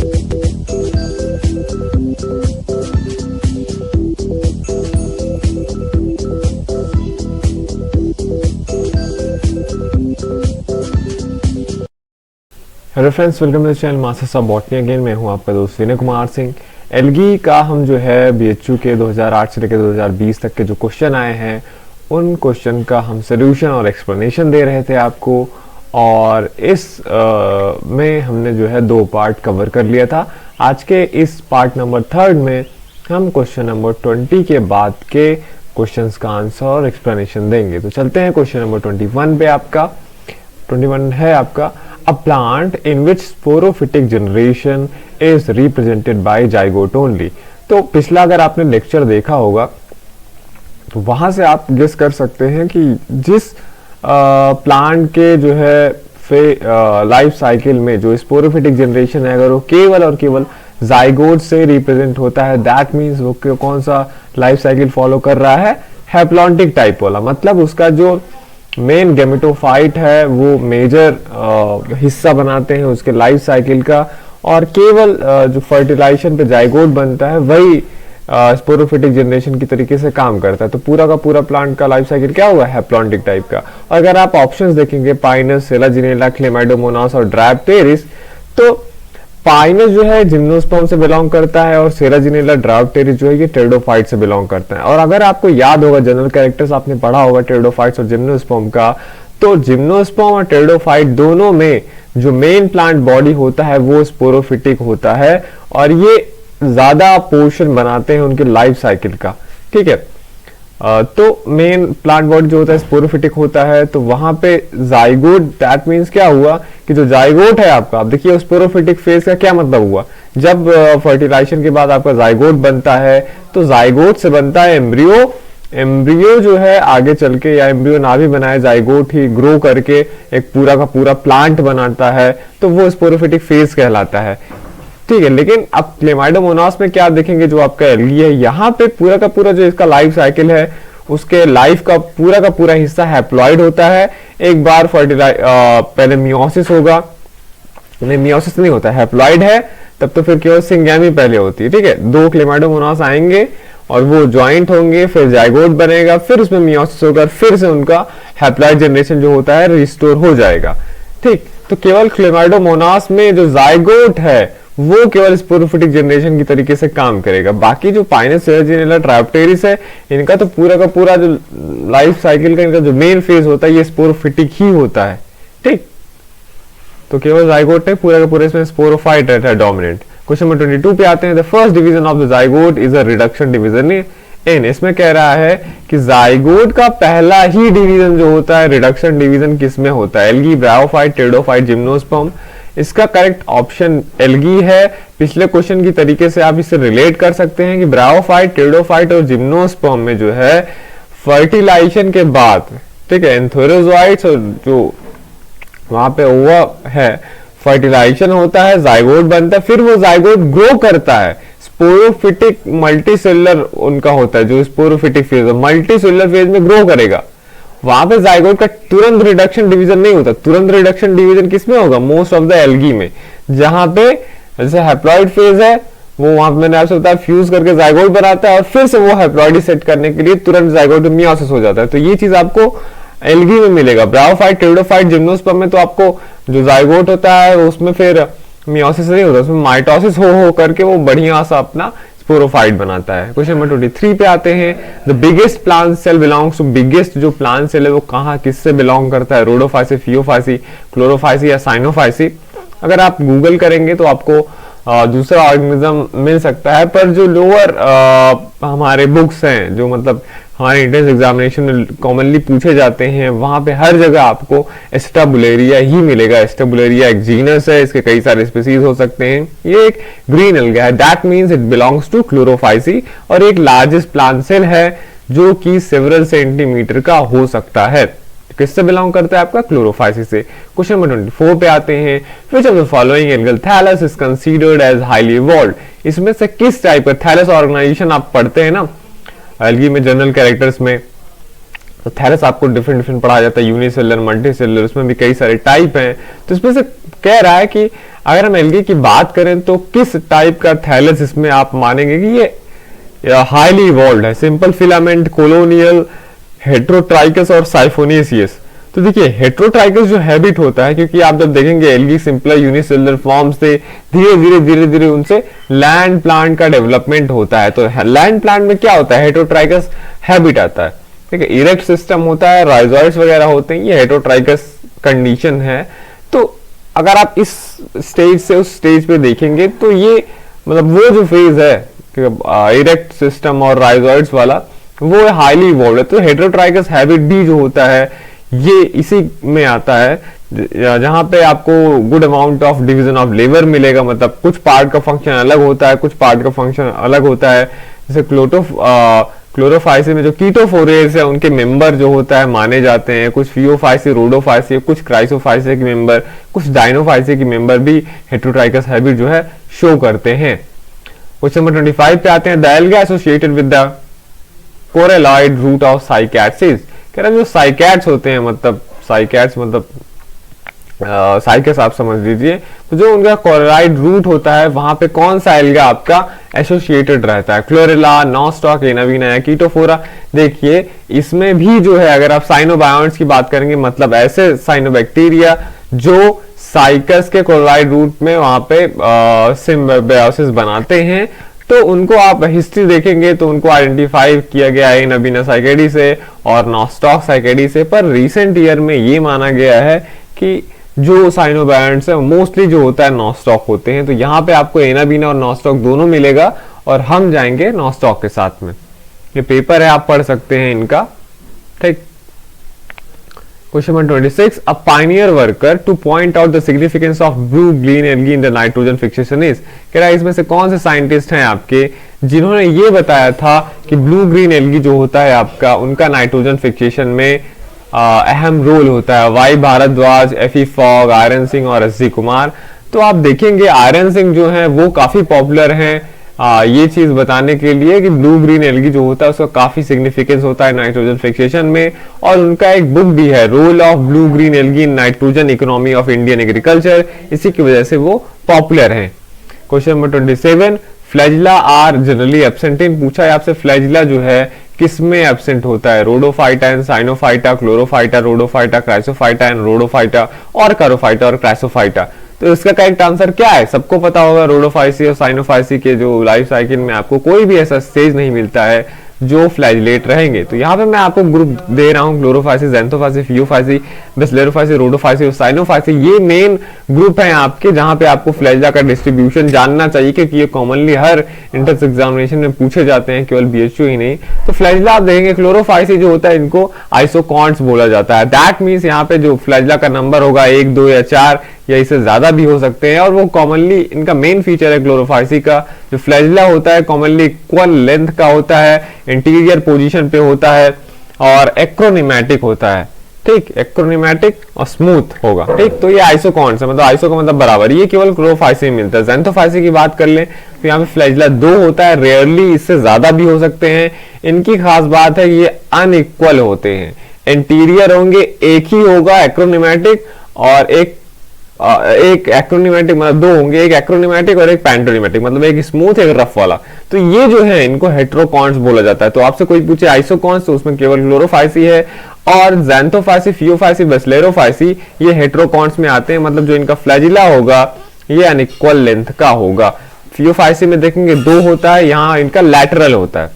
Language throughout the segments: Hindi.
Hello friends, welcome to the channel masters of botany again. मैं हूं आपका दोस्त विनय कुमार सिंह। एल्गी का हम जो है बीएचयू के 2008 से लेकर 2020 तक के जो क्वेश्चन आए हैं उन क्वेश्चन का हम सोल्यूशन और एक्सप्लेनेशन दे रहे थे आपको, और इस में हमने जो है 2 पार्ट कवर कर लिया था। आज के इस पार्ट नंबर 3 में हम क्वेश्चन नंबर 20 के बाद के क्वेश्चंस का आंसर और एक्सप्लेनेशन देंगे। तो चलते हैं क्वेश्चन नंबर 21 पे। आपका 21 है आपका A plant in which sporophytic generation is represented by zygote only। तो पिछला अगर आपने लेक्चर देखा होगा तो वहां से आप गेस कर सकते हैं कि जिस प्लांट के जो है लाइफ साइकिल में जो स्पोरोफिटिक जनरेशन है, अगर वो केवल और केवल जाइगोट से रिप्रेजेंट होता है, दैट मीन्स वो कौन सा लाइफ साइकिल फॉलो कर रहा है, हैप्लॉन्टिक टाइप वाला। मतलब उसका जो मेन गेमेटोफाइट है वो मेजर हिस्सा बनाते हैं उसके लाइफ साइकिल का, और केवल जो फर्टिलाइजेशन पे जाइगोट बनता है वही स्पोरोफिटिक जनरेशन की तरीके से काम करता है। तो पूरा का पूरा प्लांट का लाइफ साइकिल क्या होगा, हैप्लॉन्टिक टाइप का। और अगर आप ऑप्शंस देखेंगे पाइनस, सेलाजिनेला, क्लेमाइडोमोनास और ड्रायोप्टेरिस, तो पाइनस जो है जिम्नोस्पर्म से बिलोंग करता है और सेलाजिनेला, ड्रायोप्टेरिस जो है ये टेरिडोफाइट से बिलोंग करता है। और अगर आपको याद होगा जनरल कैरेक्टर्स आपने पढ़ा होगा टेरिडोफाइट्स और जिम्नोस्पर्म का, तो जिम्नोस्पर्म और टेरिडोफाइट दोनों में जो मेन प्लांट बॉडी होता है वो स्पोरोफिटिक होता है, और ये ज्यादा पोर्शन बनाते हैं उनके लाइफ साइकिल का। ठीक है, तो मेन प्लांट बॉडी जो होता है स्पोरोफिटिक होता है, तो वहां पे जाइगोट, दैट मींस क्या हुआ कि जो जाइगोट है आपका, आप देखिए स्पोरोफिटिक फेज का क्या मतलब हुआ, जब फर्टिलाइजेशन के बाद आपका जाइगोट बनता है तो जाइगोट से बनता है एम्ब्रियो। एम्ब्रियो जो है आगे चल के, या एम्ब्रियो ना भी बनाए, जाइगोट ही ग्रो करके एक पूरा का पूरा प्लांट बनाता है, तो वो स्पोरोफिटिक फेज कहलाता है। ठीक है, लेकिन अब क्लेमाइडोमोनास में क्या देखेंगे, जो आपका एल्गी है, यहाँ पे पूरा का पूरा जो इसका लाइफ साइकिल है उसके लाइफ का पूरा हिस्सा हैप्लॉइड होता है। एक बार पहले मियोसिस होगा, नहीं मियोसिस नहीं होता, हैप्लॉइड है तब तो फिर केवल सिंगैमी पहले होती है। ठीक है, 2 क्लेमाइडोमोनास आएंगे और वो ज्वाइंट होंगे, फिर जाइगोट बनेगा, फिर उसमें मियोसिस होगा, फिर से उनका हैप्लॉइड जनरेशन जो होता है रिस्टोर हो जाएगा। ठीक, तो केवल क्लेमाइडोमोनास में जो जाइगोट है वो केवल स्पोरोफिटिक जनरेशन की तरीके से काम करेगा। बाकी जो पाइनस, सेलाजिनेला, ड्रायोप्टेरिस है, इनका तो पूरा का पूरा जो लाइफ साइकिल का इनका जो मेन फेज होता है ये स्पोरोफिटिक ही होता है। ठीक, तो केवल जाइगोट है, पूरा का पूरा इसमें स्पोरोफाइट रहता है डोमिनेंट। क्वेश्चन नंबर 22 पे आते हैं। The first division of the zygote is a reduction division in. इसमें कह रहा है कि जाइगोट का पहला ही डिवीजन जो होता है, रिडक्शन डिवीजन किसमें होता है, एल्गी, ब्रायोफाइट, टेरिडोफाइट, जिम्नोस्पर्म। इसका करेक्ट ऑप्शन एल्गी है। पिछले क्वेश्चन की तरीके से आप इसे रिलेट कर सकते हैं कि ब्रायोफाइट, टेरिडोफाइट और जिम्नोस्पर्म में जो है फर्टिलाइजेशन के बाद, ठीक है, एंथेरोजोइट्स जो वहां पे हुआ है, फर्टिलाइजेशन होता है, जाइगोट बनता है, फिर वो जाइगोट ग्रो करता है, स्पोरोफिटिक मल्टीसेलुलर उनका होता है, जो स्पोरोफिटिक फेज है, मल्टीसेलुलर फेज में ग्रो करेगा। वहां पे जाइगोट का तुरंत रिडक्शन डिवीजन नहीं होता। तुरंत रिडक्शन डिवीजन किसमें होगा, मोस्ट ऑफ द एल्गी में, जहां पे जैसे हैप्लॉइड फेज है वो वहां पे मैंने आपसे बताया फ्यूज करके जाइगोट बनाता है, और फिर से वो हैप्लॉइड सेट करने के लिए तुरंत जाइगोट मियोसिस हो जाता है। तो ये चीज आपको एल्गी में मिलेगा। ब्रायोफाइट, टेरिडोफाइट, जिम्नोस्पर्म में तो आपको जो जाइगोट होता है उसमें फिर मियोसिस नहीं होता, उसमें माइटोसिस हो करके वो बढ़िया सा अपना स्पोरोफाइट बनाता है। क्वेश्चन नंबर 23 पे आते हैं। The biggest plant cell belongs to, biggest जो प्लांट सेल है वो कहाँ किससे बिलोंग करता है, रोडोफाइसी, फियोफाइसी, क्लोरोफाइसी या साइनोफाइसी। अगर आप गूगल करेंगे तो आपको दूसरा ऑर्गेनिज्म मिल सकता है, पर जो लोअर हमारे बुक्स हैं, जो मतलब हमारे एंट्रेंस एग्जामिनेशन में कॉमनली पूछे जाते हैं, वहां पे हर जगह आपको एस्टाबुलेरिया ही मिलेगा। एस्टाबुलेरिया एक जीनस है, इसके कई सारे स्पीसीज हो सकते हैं। ये एक ग्रीन एल्गा है, that means it belongs to Chlorophyceae, और एक लार्जेस्ट प्लांट सेल है जो कि सेवरल सेंटीमीटर का हो सकता है। किससे बिलोंग करता है आपका, क्लोरोफाइसी से। क्वेश्चन नंबर 24 पे आते हैं। Which of the following algal thallus is considered as highly evolved. इसमें से किस टाइप का, थैलस ऑर्गेनाइजेशन आप पढ़ते हैं ना एल्गी में जनरल कैरेक्टर्स में, तो थैलस आपको डिफरेंट पढ़ाया जाता है, यूनिसेलुलर, मल्टीसेलुलर, उसमें भी कई सारे टाइप हैं। तो इसमें से कह रहा है कि अगर हम एल्गी की बात करें तो किस टाइप का थैलस इसमें आप मानेंगे कि ये हाईली इवॉल्व है, सिंपल फिलामेंट, कोलोनियल, हेट्रोट्राइकस और साइफोनेसियस। तो देखिए हेट्रोट्राइकस जो हैबिट होता है, क्योंकि आप जब देखेंगे एल्गी सिंपल यूनिसेलुलर फॉर्म से धीरे धीरे उनसे लैंड प्लांट का डेवलपमेंट होता है। तो लैंड प्लांट में क्या होता है, हेट्रोट्राइकस हैबिट आता है, ठीक है। इरेक्ट सिस्टम होता है, राइजोइड्स वगैरह होते हैं, ये हेट्रोट्राइकस कंडीशन है। तो अगर आप इस स्टेज से उस स्टेज पे देखेंगे तो ये मतलब वो जो फेज है इरेक्ट सिस्टम और राइजोइड्स वाला, वो हाईली इवॉल्व है। तो हेट्रोट्राइकस हैबिट भी जो होता है ये इसी में आता है, जहां पे आपको good amount of division of labour मिलेगा, मतलब कुछ पार्ट का फंक्शन अलग होता है, कुछ पार्ट का फंक्शन अलग होता है। जैसे क्लोरोफाइसी में जो कीटोफोरेस है उनके मेंबर जो होता है माने जाते हैं, कुछ फियोफाइसी, रोडोफाइसी, कुछ क्राइसोफाइसी के मेंबर, कुछ डायनोफाइसी के मेंबर भी हेट्रोट्राइकस हैबिट जो है शो करते हैं। क्वेश्चन नंबर 25 पे आते हैं। The alga associated with the coralloid root of cycas. कह रहा है जो साइकैट्स होते हैं, मतलब साइकैट्स मतलब साइकस आप समझ लीजिए, तो जो उनका कोरेलॉइड रूट होता है वहां पे कौन सा एल्गा आपका एसोसिएटेड रहता है, क्लोरेला, नॉस्टॉक, एनावीना या कीटोफोरा। देखिए इसमें भी जो है अगर आप साइनोबायोन्ट्स की बात करेंगे, मतलब ऐसे साइनोबैक्टीरिया जो साइकस के कोरेलॉइड रूट में वहां पे सिम्बायोसिस बनाते हैं, तो उनको आप हिस्ट्री देखेंगे तो उनको आइडेंटिफाई किया गया है एनावीना साइकेडी से और नॉस्टॉक साइकेडी से। पर रिसेंट ईयर में ये माना गया है कि जो साइनोबायोन्ट्स है मोस्टली जो होता है नॉस्टॉक होते हैं। तो यहाँ पे आपको एनावीना और नॉस्टॉक दोनों मिलेगा और हम जाएंगे नॉस्टॉक के साथ में। ये पेपर है, आप पढ़ सकते हैं इनका, ठीक। Question number 26, a Pioneer worker two point out the significance of blue green algae in the nitrogen fixation is. कह रहा है इसमें से कौन से साइंटिस्ट हैं आपके जिन्होंने ये बताया था कि ब्लू ग्रीन एल्गी जो होता है आपका उनका नाइट्रोजन फिक्सेशन में अहम रोल होता है। Y Bharadwaj, F E Fogg, R N Singh और एस जी कुमार। तो आप देखेंगे आयरन सिंह जो है वो काफी पॉपुलर हैं ये चीज बताने के लिए कि ब्लू ग्रीन एल्गी जो होता है उसका काफी सिग्निफिकेंस होता है नाइट्रोजन फिक्सेशन में। और उनका एक बुक भी है, role of blue green algae in nitrogen economy of Indian agriculture, इसी की वजह से वो पॉपुलर हैं। Question number 27, flagella are generally absent in. पूछा है आपसे फ्लैजिला जो है किसमें एब्सेंट होता है, Rhodophyta and Cyanophyta, Chlorophyta, Rhodophyta, Chrysophyta and Rhodophyta और कारोफाइटा और क्राइसोफाइटा। तो इसका करेक्ट आंसर क्या है, सबको पता होगा रोडोफाइसी और साइनोफाइसी के जो लाइफ साइकिल में आपको कोई भी ऐसा स्टेज नहीं मिलता है जो फ्लैजिलेट रहेंगे। तो यहाँ पे मैं आपको ग्रुप दे रहा हूँ, क्लोरोफाइसी, ज़ैंथोफाइसी, फियोफाइसी, बेसिलेरोफाइसी, रोडोफाइसी और साइनोफाइसी, ये मेन ग्रुप है आपके जहाँ पे आपको फ्लैजिला का डिस्ट्रीब्यूशन जानना चाहिए, क्योंकि ये कॉमनली हर एंट्रेंस एग्जामिनेशन में पूछे जाते हैं, केवल बीएचयू ही नहीं। तो फ्लैजिला आप देखेंगे, क्लोरोफाइसी जो होता है इनको आइसोकॉन्ट्स बोला जाता है। दैट मीन्स यहाँ पे जो फ्लैजिला का नंबर होगा 1, 2 या 4 या इससे ज्यादा भी हो सकते हैं। और वो कॉमनली इनका मेन फीचर है क्लोरोफाइसी का, जो फ्लैजिला होता है कॉमनली इक्वल लेंथ का होता है, इंटीरियर पोजीशन पे होता है और एक्रोनिमेटिक होता है, ठीक, एक्रोनिमेटिक और स्मूथ होगा, ठीक। तो ये आइसोकॉन्ट्स है, मतलब आइसो का मतलब बराबर, ये केवल क्लोरोफाइसी में मिलता है। ज़ैंथोफाइसी की बात कर लें तो यहाँ पे फ्लैजिला 2 होता है, रेयरली इससे ज्यादा भी हो सकते हैं। इनकी खास बात है कि ये अनइक्वल होते हैं, इंटीरियर होंगे एक ही होगा एक्रोनिमेटिक और एक एक्रोनिमेटिक, मतलब 2 होंगे, एक एक्रोनिमेटिक और एक पैंटोनिमेटिक, मतलब एक स्मूथ एक रफ वाला। तो ये जो है इनको हेट्रोकॉन्ट्स बोला जाता है। तो आपसे कोई पूछे आइसोकॉन्ट्स तो उसमें केवल क्लोरोफाइसी है, और ज़ैंथोफाइसी, फियोफाइसी, बेसिलेरोफाइसी ये हेट्रोकॉन्ट्स में आते हैं, मतलब जो इनका फ्लैजिला होगा ये अनइक्वल लेंथ का होगा। फियोफाइसी में देखेंगे 2 होता है, यहाँ इनका लैटरल होता है,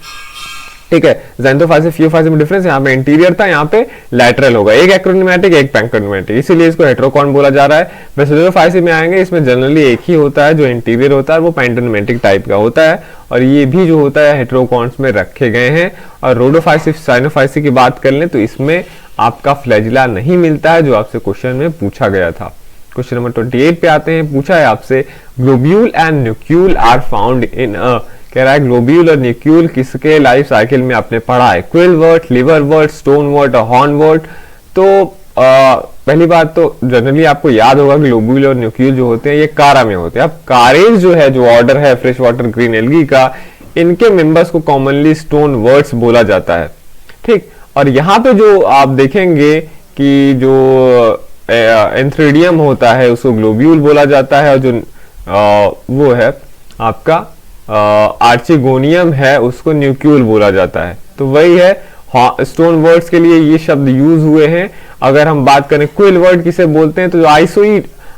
ठीक है। ज़ैंथोफाइसी फियोफाइसी में डिफरेंस, यहाँ पे इंटीरियर था, यहाँ पे लैटरल होगा, एक एक्रोनिमेटिक एक पैंटोनिमेटिक, इसीलिए इसको हेट्रोकॉन्ट बोला जा रहा है। बेसिलेरोफाइसी में आएंगे, इसमें जनरली एक ही होता है, जो इंटीरियर होता है वो पैंटोनिमेटिक टाइप का होता है, और ये भी जो होता है हेट्रोकॉन्ट्स में रखे गए हैं। और रोडोफाइसी, साइनोफाइसी की बात कर लें तो इसमें आपका फ्लैजिला नहीं मिलता है, जो आपसे क्वेश्चन में पूछा गया था। क्वेश्चन नंबर 28 पे आते हैं। पूछा है आपसे globule and nucule are found in a. कह रहा है ग्लोब्यूल और न्यूक्यूल किसके लाइफ साइकिल में आपने पढ़ा है, क्विलवर्ट, लिवरवर्ट, स्टोनवर्ट और हॉर्नवर्ट। तो पहली बात तो जनरली आपको याद होगा ग्लोब्यूल और न्यूक्यूल जो होते हैं ये कारा में होते हैं। अब कारेज जो है, जो ऑर्डर है फ्रेश वाटर ग्रीन एल्गी का, इनके मेंबर्स को कॉमनली स्टोनवर्ट्स बोला जाता है, ठीक। और यहाँ पे जो आप देखेंगे कि जो एंथ्रेडियम होता है उसको ग्लोब्यूल बोला जाता है, और जो वो है आपका आर्चिगोनियम है उसको न्यूक्यूल बोला जाता है। तो वही है, स्टोन वर्ड्स के लिए ये शब्द यूज हुए हैं। अगर हम बात करें क्विल वर्ड किसे बोलते हैं, तो जो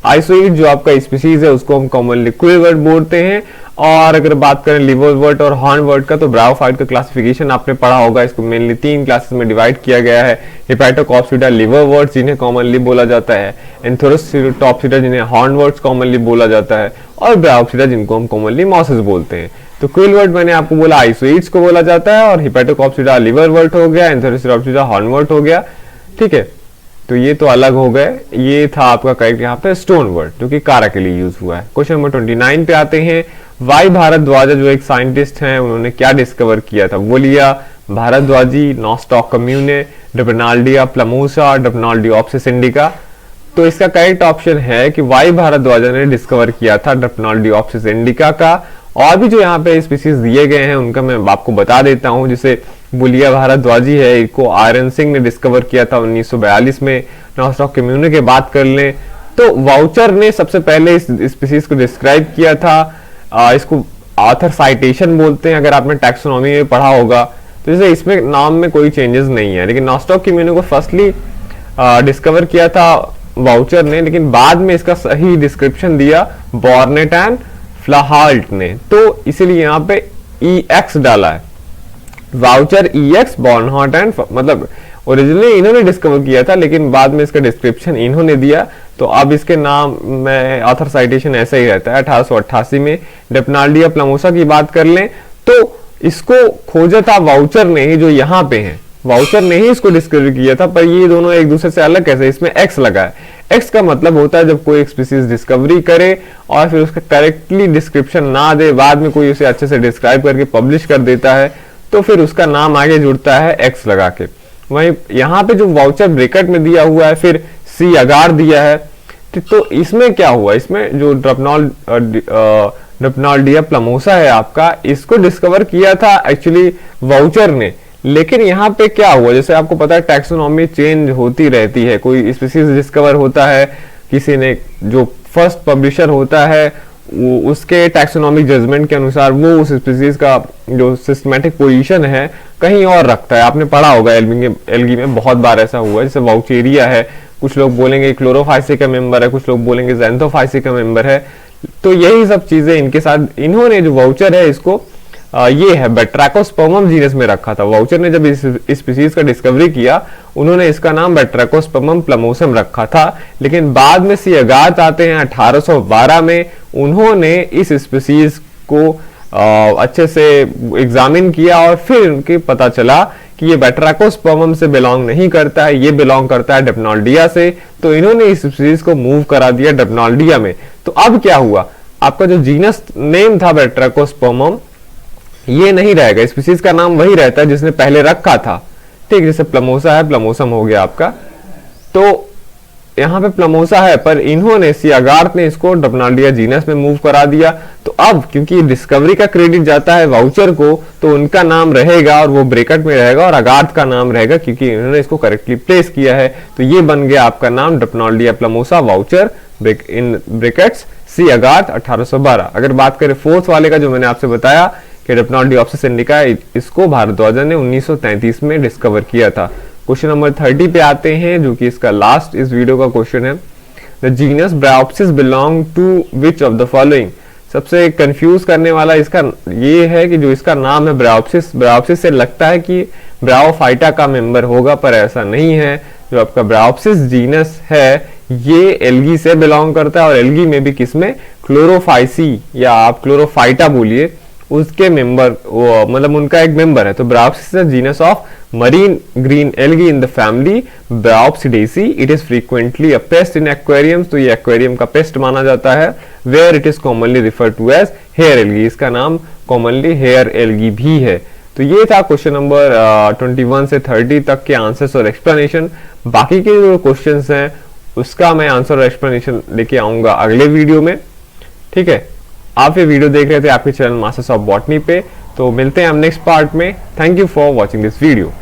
आइसोइड जो आपका स्पीशीज है उसको हम कॉमनली क्विल वर्ड बोलते हैं। और अगर बात करें लिवर वर्ड और हॉर्न वर्ड का, तो ब्रायोफाइट का क्लासिफिकेशन आपने पढ़ा होगा। इसको मेनली 3 क्लासेस में डिवाइड किया गया है। हिपैटोकॉप्सिडा लिवर वर्ड्स जिन्हें कॉमनली बोला जाता है, एंथोरोटॉप्सिडा जिन्हें हॉर्न वर्ड्स कॉमनली बोला जाता है, और ब्रायोप्सिडा जिनको हम कॉमनली मॉसेस बोलते हैं। तो क्विल वर्ड मैंने आपको बोला आइसोइड्स को बोला जाता है, और हिपैटोकॉप्सिडा लिवर वर्ड हो गया, एंथोरोटॉप्सिडा हॉर्न वर्ड हो गया। ठीक है, तो ये तो अलग हो गए। ये था आपका करेक्ट यहाँ पे स्टोन वर्ड, जो कि कारा के लिए यूज हुआ है। क्वेश्चन नंबर 29 पे आते हैं। वाई भारद्वाज जो एक साइंटिस्ट हैं, उन्होंने क्या डिस्कवर किया था? वोलिया भारद्वाजी, नॉस्टॉक कम्यूने, ड्रपनाल्डिया प्लमोसा, ड्रपनाल्डियोप्सिस इंडिका। तो इसका करेक्ट ऑप्शन है कि वाई भारद्वाज ने डिस्कवर किया था ड्रपनाल्डियोप्सिस इंडिका का। और भी जो यहाँ पे स्पीसीज दिए गए हैं उनका मैं आपको बता देता हूँ। जैसे बुलिया भारद्वाजी है, इनको आयरन सिंह ने डिस्कवर किया था 1942 में। नॉस्टॉक कम्यूने की बात कर लें तो वाउचर ने सबसे पहले इस स्पीसीज को डिस्क्राइब किया था। इसको ऑथर साइटेशन बोलते हैं, अगर आपने टैक्सोनॉमी में पढ़ा होगा। तो जैसे इसमें नाम में कोई चेंजेस नहीं है, लेकिन नॉस्टॉक कम्यूने को फर्स्टली डिस्कवर किया था वाउचर ने, लेकिन बाद में इसका सही डिस्क्रिप्शन दिया बॉर्नेट एंड फ्लाहाल्ट ने। तो इसीलिए यहाँ पे EX डाला है, वाउचर EX, बॉर्नहार्ट एंड, मतलब ओरिजिनली इन्होंने डिस्कवर किया था, लेकिन बाद में इसका डिस्क्रिप्शन इन्होंने दिया। तो अब इसके नाम में ऑथर साइटेशन ऐसा ही रहता है। 1888 में ड्रपनाल्डिया प्लमोसा की बात कर लें तो इसको खोजा था वाउचर ने ही, जो यहाँ पे है। वाउचर ने ही इसको डिस्कवर किया था, पर ये दोनों एक दूसरे से अलग कैसे? इसमें X लगा है। X का मतलब होता है जब कोई एक स्पीसीज डिस्कवरी करे और फिर उसका करेक्टली डिस्क्रिप्शन ना दे, बाद में कोई उसे अच्छे से डिस्क्राइब करके पब्लिश कर देता है, तो फिर उसका नाम आगे जुड़ता है X लगा के। वहीं यहाँ पे जो वाउचर ब्रैकेट में दिया हुआ है, फिर C अगार दिया है। तो इसमें क्या हुआ? इसमें जो ड्रपनाल्डिया प्लमोसा है आपका, इसको डिस्कवर किया था एक्चुअली वाउचर ने। लेकिन यहाँ पे क्या हुआ, जैसे आपको पता है टैक्सोनॉमी चेंज होती रहती है, कोई स्पीसीज डिस्कवर होता है, किसी ने जो फर्स्ट पब्लिशर होता है वो उसके टैक्सोनॉमिक जजमेंट के अनुसार वो उस स्पीसीज का जो सिस्टमैटिक पोजीशन है कहीं और रखता है। आपने पढ़ा होगा एल्गी में बहुत बार ऐसा हुआ है। जैसे वाउचेरिया है, कुछ लोग बोलेंगे क्लोरोफाइसी का मेंबर है, कुछ लोग बोलेंगे ज़ैंथोफाइसी का मेंबर है। तो यही सब चीजें इनके साथ, इन्होंने जो वाउचर है इसको ये है बैट्रैकोस्पर्मम जीनस में रखा था। वाउचर ने जब इस स्पीसीज का डिस्कवरी किया, उन्होंने इसका नाम बैट्रैकोस्पर्मम प्लमोसम रखा था। लेकिन बाद में सी अगार्थ आते हैं 1812 में, उन्होंने इस स्पीसीज को अच्छे से एग्जामिन किया और फिर उनके पता चला कि ये बैट्रैकोस्पर्मम से बिलोंग नहीं करता है, ये बिलोंग करता है ड्रपनाल्डिया से। तो इन्होंने इस स्पीसीज को मूव करा दिया ड्रपनाल्डिया में। तो अब क्या हुआ, आपका जो जीनस नेम था बैट्रैकोस्पर्मम ये नहीं रहेगा, स्पीसीज का नाम वही रहता है जिसने पहले रखा था। ठीक, जैसे प्लमोसा है, प्लमोसम हो गया आपका। तो यहाँ पे प्लमोसा है, पर इन्होंने सी अगार्थ ने इसको ड्रपनाल्डिया जीनस में मूव करा दिया। तो अब क्योंकि डिस्कवरी का क्रेडिट जाता है वाउचर को, तो उनका नाम रहेगा और वो ब्रैकेट में रहेगा, और अगार्थ का नाम रहेगा क्योंकि इन्होंने इसको करेक्टली प्लेस किया है। तो ये बन गया आपका नाम ड्रपनाल्डिया प्लमोसा वाउचर इन ब्रैकेट्स सी अगार्थ 1812। अगर बात करें फोर्थ वाले का, जो मैंने आपसे बताया कि ड्रपनाल्डियोप्सिस इंडिका, इसको भारद्वाज ने 1933 में डिस्कवर किया था। क्वेश्चन नंबर 30 पे आते हैं, जो कि इसका लास्ट इस वीडियो का क्वेश्चन है। The genus Bryopsis belong to which of the following? सबसे कंफ्यूज करने वाला इसका ये है कि जो इसका नाम है ब्रायोप्सिस से लगता है कि ब्रायोफाइटा का मेंबर होगा, पर ऐसा नहीं है। जो आपका ब्रायोप्सिस जीनस है ये एल्गी से बिलोंग करता है, और एल्गी में भी किसमें? क्लोरोफाइसी या आप क्लोरोफाइटा बोलिए, उसके मेंबर, मतलब उनका एक मेंबर है। तो Bryopsis is genus of marine green algae in the family Bryopsidaceae. It is frequently a pest in aquariums. तो ये एक्वेरियम का पेस्ट माना जाता है। Where it is commonly referred to as hair algae, इसका नाम कॉमनली हेयर एल्गी भी है। तो ये था क्वेश्चन नंबर 21 से 30 तक के आंसर्स और एक्सप्लेनेशन। बाकी के जो क्वेश्चंस हैं उसका मैं आंसर और एक्सप्लेनेशन लेके आऊंगा अगले वीडियो में। ठीक है, आप ये वीडियो देख रहे थे आपके चैनल मास्टर्स ऑफ बॉटनी पे। तो मिलते हैं हम नेक्स्ट पार्ट में। Thank you for watching this video.